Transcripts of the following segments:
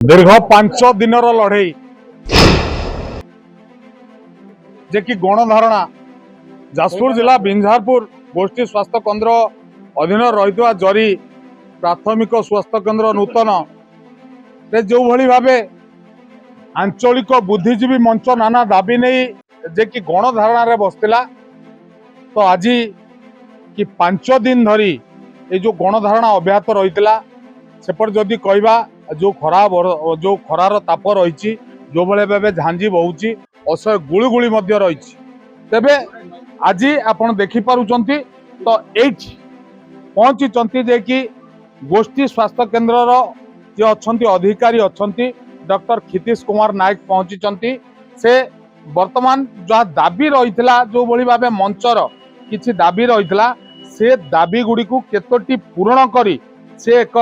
दीर्घ 5 दिन लड़े जे कि गणधारणा जाजपुर जिला बिंझारपुर गोष्ठी स्वास्थ्य केन्द्र अधीन रही जरी प्राथमिक स्वास्थ्य केन्द्र नूतन रे जो भली भावे आंचलिक बुद्धिजीवी मंच नाना दाबी नहीं जे कि गणधारणा रे बसला तो आज कि 5 दिन धरी ये जो गणधारणा अब्याहत रही सेपट जदि कहवा जो खरार ताप रही जो भाई भाव झांझी बहुची असह्य गुड़गुड़ी रही तेबे आज आपण देखिपुंट तो ये पहुंची जे कि गोष्ठी स्वास्थ्य केन्द्र जे अच्छा अधिकारी अच्छा डॉक्टर क्षितिश कुमार नायक पहुंची से वर्तमान जहाँ दाबी रही जो भाई भाव मंचर किसी दाबी रही से दाबी गुड़ी को केतोटी पूरण करी से एक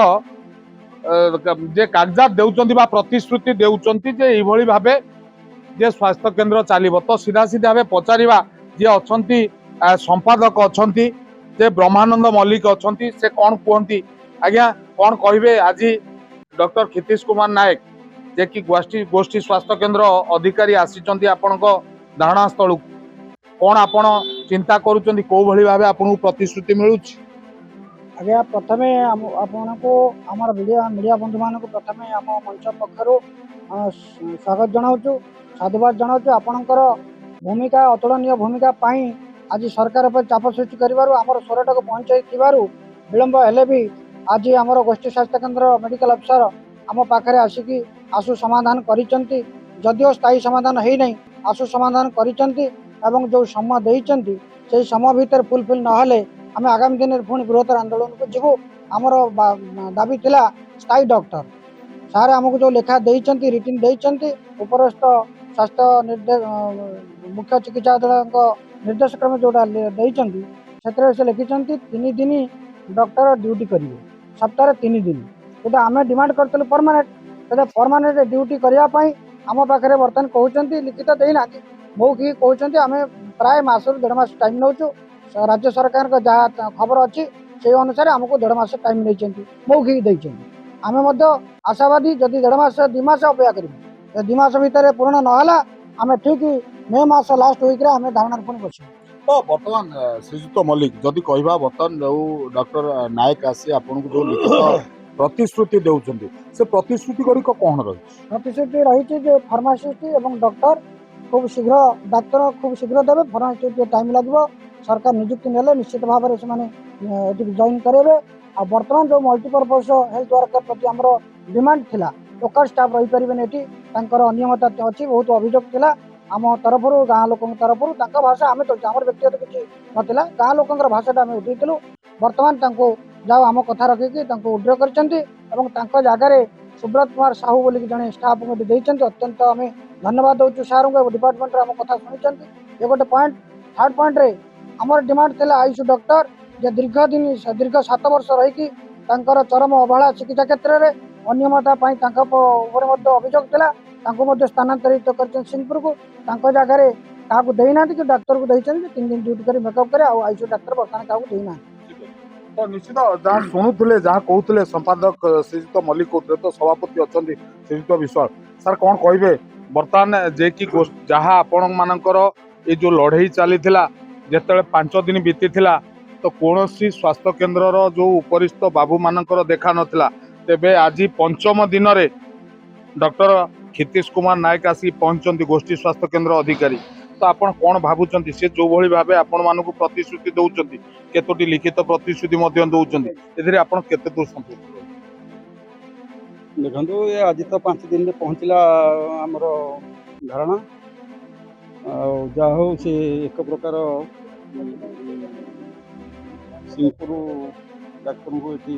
जे कागजात देउचंती बा प्रतिश्रुति देउचंती जे एभली भाबे जे स्वास्थ्य केन्द्र चलिबो तो सीधा सीधा भावे पचारिबा जे अछंती संपादक अछंती जे ब्रह्मानंद मल्लिक अछंती से कोन कहंती आज्ञा कोन कहिबे आज डॉक्टर क्षितिश कुमार नायक जे कि गोष्ठी स्वास्थ्य केन्द्र अधिकारी आसीचंती आपनको धारणा स्थल कोन आपण चिंता करूचंती को भली भाबे आपनको प्रतिश्रुति मिलुची आज्ञा प्रथम आपण को आम मीडिया बंधु मान प्रथम आम मंच पक्षर स्वागत जनावु साधुवाद जनावु आपणकर भूमिका अतुलनीय भूमिका आज सरकार पर चाप सृष्टि कर स्वरटा को पहुँचाई विलंब हेले भी आज आम गोष्ठी स्वास्थ्य केन्द्र मेडिकल अफिसर आम पाखे आसिकी आशु समाधान करिसेंती जदिओ स्थायी समाधान है नहीं आशु समाधान करिसेंती एवं जो समय देइसेंती से समय भितर फुलफिल नहले आम आगामी दिन में पुणी बृहत्तर आंदोलन को जीवु आमर दाबी थिला स्थायी डॉक्टर सारे आमको जो लेखा देइसेंती रिटिन देइसेंती उपरस्थ स्वास्थ्य मुख्य चिकित्सालय निर्देश क्रम जोटा देइसेंती सेतरे से लिखिसेंती 3 दिन डॉक्टर ड्यूटी करिवे सप्ताह 3 दिन तो आम डिमांड करतलु परमानेंट ड्यूटी करने आम पाखे बर्तमान कहते लिखित देना मौखिक कहते आम प्राय मास 1.5 मास टाइम नौ राज्य सरकार का जहाँ खबर अच्छी से अनुसार आमको 1.5 मास टाइम नहीं मौखिक देते आम आशावादी जदि 1.5 मास 2 मास अपेक्षा करूँ 2 मास भितर पूर्ण नाला आम ठीक मे मास लास्ट वीक आम धारणा पुणी बस तो बर्तमान श्रीजुत मल्लिक जदि कहवा बर्तमान जो डॉक्टर नायक आसी आपन को जो लिखित प्रतिश्रुति देउछंती से प्रतिश्रुति गुड़ी कौन रही प्रतिश्रुति रही फार्मासिस्ट और डॉक्टर खूब शीघ्र डाक्तर खूब शीघ्र देवे फार्मासिस्ट टाइम लगे सरकार नियुक्ति नेले निश्चित भाव में जॉइन करेंगे आ बर्तमान जो मल्टीपर्पज हेल्थ वर्कर प्रति आमर डिमांड थिला लोकल स्टाफ रही पारे अनियमता अच्छी बहुत अभियोग थिला आम तरफ गाँ लोक तरफ भाषा आम आम व्यक्तिगत किसी नाला गाँ लोक भाषा आम उठेलु बर्तमान जाओ आम कथा रखिकी उड्र कर जगार सुब्रत कुमार साहू बोलिक जड़े स्टाफ को देते अत्यंत आम धन्यवाद दौचु सार डिपार्टमेंट आम कथा शुणी ये गोटे पॉइंट थर्ड पॉइंट रे आमर डिमांड थिला आयुष डॉक्टर जे दीर्घ 7 वर्ष रही चरम अवहेला चिकित्सा क्षेत्र में अनियमता अभियोग थिला स्थानांतरित कर सिंहपुर को जगार क्या देना कि डाक्तर को देते 3 दिन ड्यूटी कर मेकअप करे आयुष डाक्तर बर्तमान क्या देना तो निश्चित जहाँ शुणुले जहाँ कहते संपादक श्रीजुत मल्लिक कहते तो सभापति अच्छा श्रीजुत विश्वास सर कौन कहे बर्तमान जे कि जहाँ आपण मानकर ये जो लड़े चली जिते 5 दिन बीती तो कौन स्वास्थ्य केन्द्र जो उपरिस्थ बाबू मानकर देखा नाला तेबे आज 5म दिन रे डॉक्टर क्षितिश कुमार नायक आसी पहुंचती गोष्ठी स्वास्थ्य केन्द्र अधिकारी तो आपण कौन भावुंट सी जो भाई भाव आपण मानक प्रतिश्रुति दौरान केतोटी लिखित प्रतिश्रुति दौरान आप केते दूर संतुष्ट देखो ये आज तो 5 दिन में पहुँचला आमर धारणा जहा हो से एक प्रकार सिंहपुर डाक्तर को ये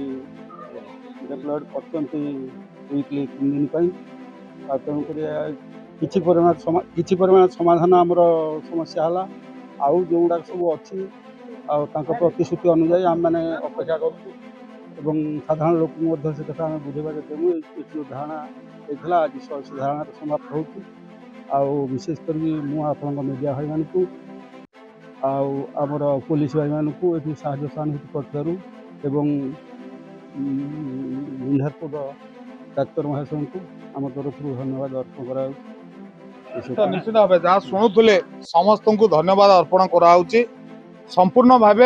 डेप्लॉयड करकली 3 दिन तेणुक किसी परिमाण समाधान आमर समस्या है आउ जो गुड़ा सब अच्छी प्रतिश्रुति अनुजाई आम मैंने अपेक्षा करूँ साधारण लोक से कथा बुझेबा देमु जो धारणा होता आज धारणा समाप्त हो विशेषकर मु आपण मीडिया भाई मानू आमर पुलिस भाई मानू ये सहानुभूति कर बिंझारपुर डाक्तर महाशय को आम तरफ धन्यवाद अर्पण करा तो निश्चित भाव जहाँ शुणुले समस्त को धन्यवाद अर्पण कराऊँच संपूर्ण भाव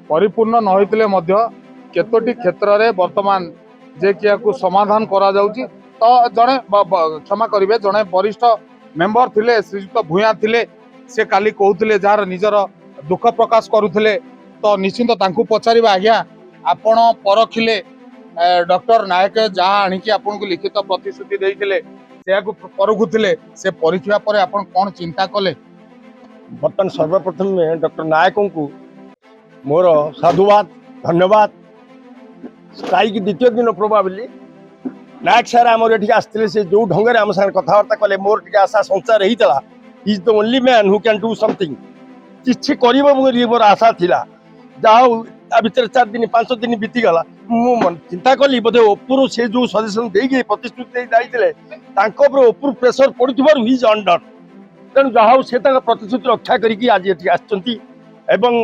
परिपूर्ण न होते केतोटी क्षेत्र में वर्तमान जे कि समाधान करा जाउची। तो जड़े क्षमा करेंगे जड़े वरिष्ठ मेंबर थिले श्रीजुक्त भूया थिले से काली कहते जार निजर दुख प्रकाश करुले तो निश्चिंत तांकु पचारिबा आज्ञा आपण परखिले डॉक्टर नायक जहाँ आणिकी आपन को लिखित प्रतिश्रुति देइथिले सेयाकु परखुथिले से परीक्षा पर आपण कोन चिंता कले? बर्तमान सर्वप्रथम डॉक्टर नायक को मोर साधुवाद धन्यवाद। स्ट्राइक द्वितीय दिन प्रोबाबली नायक सार आमर ये आसते से जो ढंग आम साथ कथबार्ता कले मोर टे आशा संचार होता is the only man who can do something किसी कर मोर आशा थिला जहाँ भितर 4 दिन 5 दिन बीतीगला मु चिंता कली बोधे ओपुर से जो सजेसन देगी प्रतिश्रुति जाइए ओपुर प्रेसर पड़ुवर हिज अंडर तेणु जहाँ से प्रतिश्रुति रक्षा करके आज ये आसचंती एवं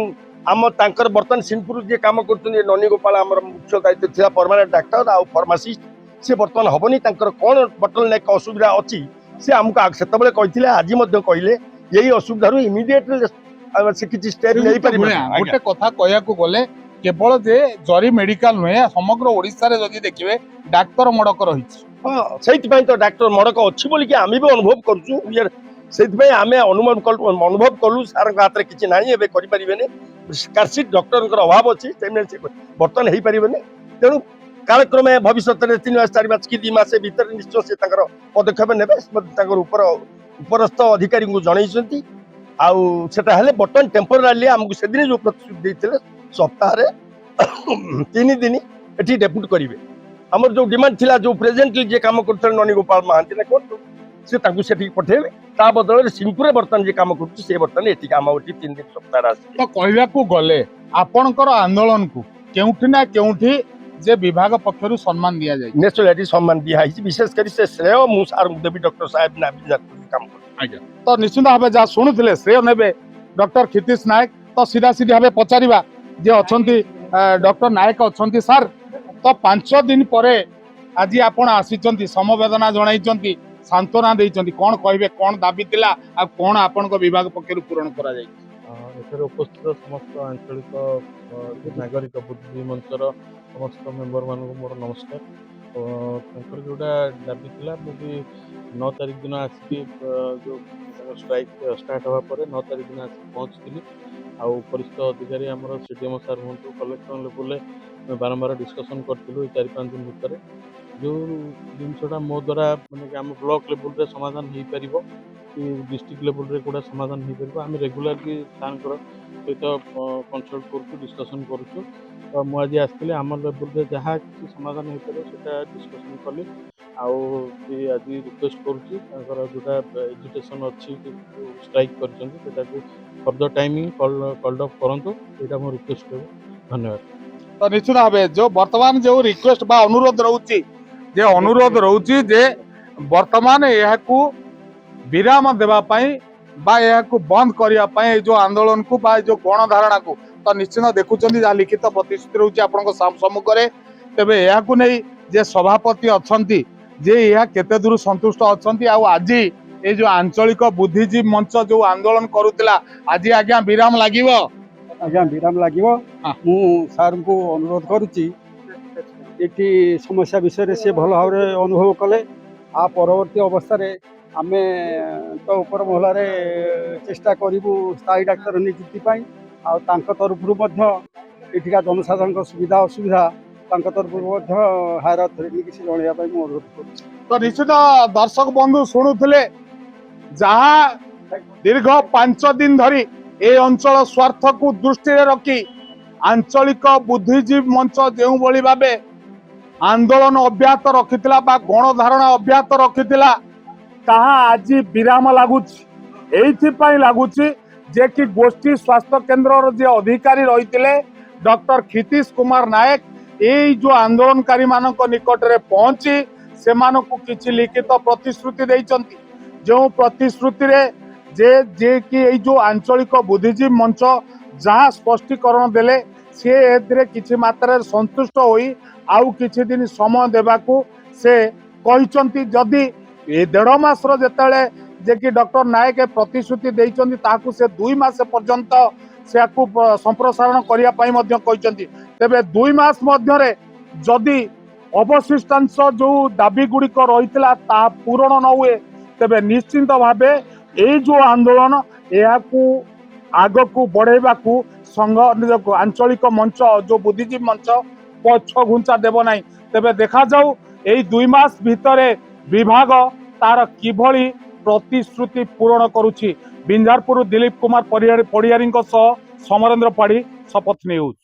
आम तांकर बर्तमान सिंहपुर जे काम कर ननी गोपाल आम मुख्य दायित्व था परमानेंट डाक्टर आ फार्मासीस्ट से बर्तमान हेनी कौन बटल नेक असुविधा अच्छी से आमको से कहते आज कहले यही असुविधा इमिडिएटली से किसी स्टेप नहीं गोटे कथा कहया गले केवल जे जरी मेडिकल नुहे समग्र ओडिशा रे जदि देखिबे डाक्टर मड़क रही हाँ से तो डाक्टर मड़क अच्छी बोल कि आम भी अनुभव करूँ से आम अनुभव कलु सार हाथ में किसी ना करें कार्डसीट डॉक्टर अभाव अच्छी बर्तमान हो पारे तेणु कालक्रमे भविष्य में 3 मास 4 मास कि 2 मास भीतर निश्चय से पदक्षेप ने उपरस्थ अधिकारी को जनई आटा हेल्ले बर्तमान टेम्पोरारी आमको से दिन जो प्रतिश्रुति देते सप्ताह 3 दिन ये डेपुट करेंगे आमर जो डिमांड थिला जो प्रेजेंटली जे काम करते ननी गोपाल महांती ना कोर्ट से पठेबे ता बदल सिंहपुर बर्तमान जे काम कर बर्तमान ये काम 3 दिन सप्ताह तो कहवाकू गले आपणकर आंदोलन को केउठी ना केउठी जे विभाग पक्षरु सम्मान दिया जाय नेचुरली सम्मान दिया विशेषकर से श्रेय मु सार देवी डॉक्टर साहेब ना काम कर तो निश्चित भाव जहाँ शुणुले श्रेय ने डॉक्टर क्षितिश नायक तो सीधा सीधा भाव पचारिबा जे अछंती डॉक्टर नायक अछंती सार तो 5 दिन परे आज आपण आसीचंती समवेदना जणाइचंती सांत्वना देइचंती कौन कहबे कौन दाबी थिला आ कौन आपनक विभाग पक्षरु पूरण करा जाय? एठारे उपस्थित समस्त आंचलिक नागरिक बुद्धि मंचर समस्त मेम्बर मान मोर नमस्कार। जोटा दाबी थिला मुझे 9 तारिख दिन आसिक जो स्ट्राइक स्टार्ट हवा पर 9 तारिख दिन आसिक पहुँचती आउ वरिष्ठ अधिकारी आम सीडीएम सार हूँ कलेक्टर लेवल बारंबार डिस्कसन करूँ 4-5 दिन भितर जो जिनसा मो द्वारा मैंने आम ब्लॉक लेवल रे समाधान हो पार कि डिस्ट्रिक्ट लेवल रे गुड़ा समाधान हो पार आम रेगुलारली सार सहित कनसल्ट करूँ डिस्कसन करूँ तो मुझे आसती आम लेवल जहाँ किसी समाधान हो पार से डिस्कसन कली आज रिक्वेस्ट करुँच जोटा एजुकेशन अच्छी स्ट्राइक कर फर्दर टाइमिंग कॉल्ड अफ करूँ यहाँ मो रिक्वेस्ट कर धन्यवाद। तो निश्चित भाव जो वर्तमान जो रिक्वेस्ट बा अनुरोध रोचे जे अनुरोध रोचे जे वर्तमान यह विराम देवाई बा यह बंद करने जो आंदोलन को बा जो गणधारणा को तो निश्चित देखुं जहाँ लिखित प्रतिश्रुति रोचे आपण सम्मुखें तेरे यह नहीं जे सभापति अच्छा जे यह केते दूर संतुष्ट अच्छा आज ये जो आंचलिक बुद्धिजीवी मंच जो आंदोलन करुला आज आज्ञा विराम लगे आज्ञा विराम लगे मु सार को अनुरोध करुच्ची समस्या विषय से भल भाव अनुभव कले आ परवर्ती अवस्था आम तो ऊपर महल चेष्टा करूँ स्थायी डाक्तर नियुक्ति तरफ एठिका जनसाधारण सुविधा असुविधा तरफ हायर अथॉरिटी किसी जनवाई अनुरोध कर। तो निश्चित दर्शक बंधु शुणुले जहाँ दीर्घ 5 दिन धरी ए अंचल स्वार्थ को दृष्टि रखी आंचलिक बुद्धिजीवी मंच जो भाव आंदोलन अब्याहत रखिथिला बा गणधारणा अब्याहत रखिथिला ताहा आज विराम लगुच लगुच जे कि गोष्ठी स्वास्थ्य केन्द्र जे अधिकारी रही डॉक्टर क्षितिश कुमार नायक ये जो आंदोलनकारी मान निकट में पहुंची से किसी लिखित प्रतिश्रुति देइचंती जो प्रतिश्रुति रे जे कि ये जो आंचलिक बुद्धिजीवी मंच जहाँ स्पष्टीकरण देले सी किसी मात्रा संतुष्ट होई आउ किछि दिन समय देबाकू से କହିଛନ୍ତି ଯଦି ଏ 1.5 ମାସର ଯେତେବେଳେ ଯେ କି ଡକ୍ଟର ନାୟକ ପ୍ରତିଶ୍ରୁତି ଦେଇଛନ୍ତି ତାହାକୁ ସେ 2 ମାସ ପର୍ଯ୍ୟନ୍ତ ସେକୁ ସମ୍ପ୍ରସାରଣ କରିବା ପାଇଁ ମଧ୍ୟ କହିଛନ୍ତି। ତେବେ 2 ମାସ ମଧ୍ୟରେ ଯଦି ଅବଶିଷ୍ଟାଂଶ ଯୋଉ ଦାବି ଗୁଡ଼ିକ ରହିଥିଲା ତାହା ପୂରଣ ନ ହୁଏ ତେବେ ନିଶ୍ଚିନ୍ତ ଭାବେ ଏଇ ଯୋଉ ଆନ୍ଦୋଳନ ଏହାକୁ ଆଗକୁ ବଢେଇବାକୁ ସଂଘ ଆଞ୍ଚଳିକ ମଞ୍ଚ ଯୋଉ ବୁଦ୍ଧିଜୀବୀ ମଞ୍ଚ ପଛ ଘୁଞ୍ଚା ଦେବ ନାହିଁ। ତେବେ ଦେଖାଯାଉ ଏଇ 2 ମାସ ଭିତରେ ବିଭାଗ ତାର କିଭଳି ପ୍ରତିଶ୍ରୁତି ପୂରଣ କରୁଛି। ବିଞ୍ଝାରପୁର ଦିଲ୍ଲୀପ କୁମାର ପଡ଼ିଆରୀଙ୍କ ସହ ସମରେନ୍ଦ୍ର ପାଢ଼ୀ, ଶପଥ ନ୍ୟୁଜ।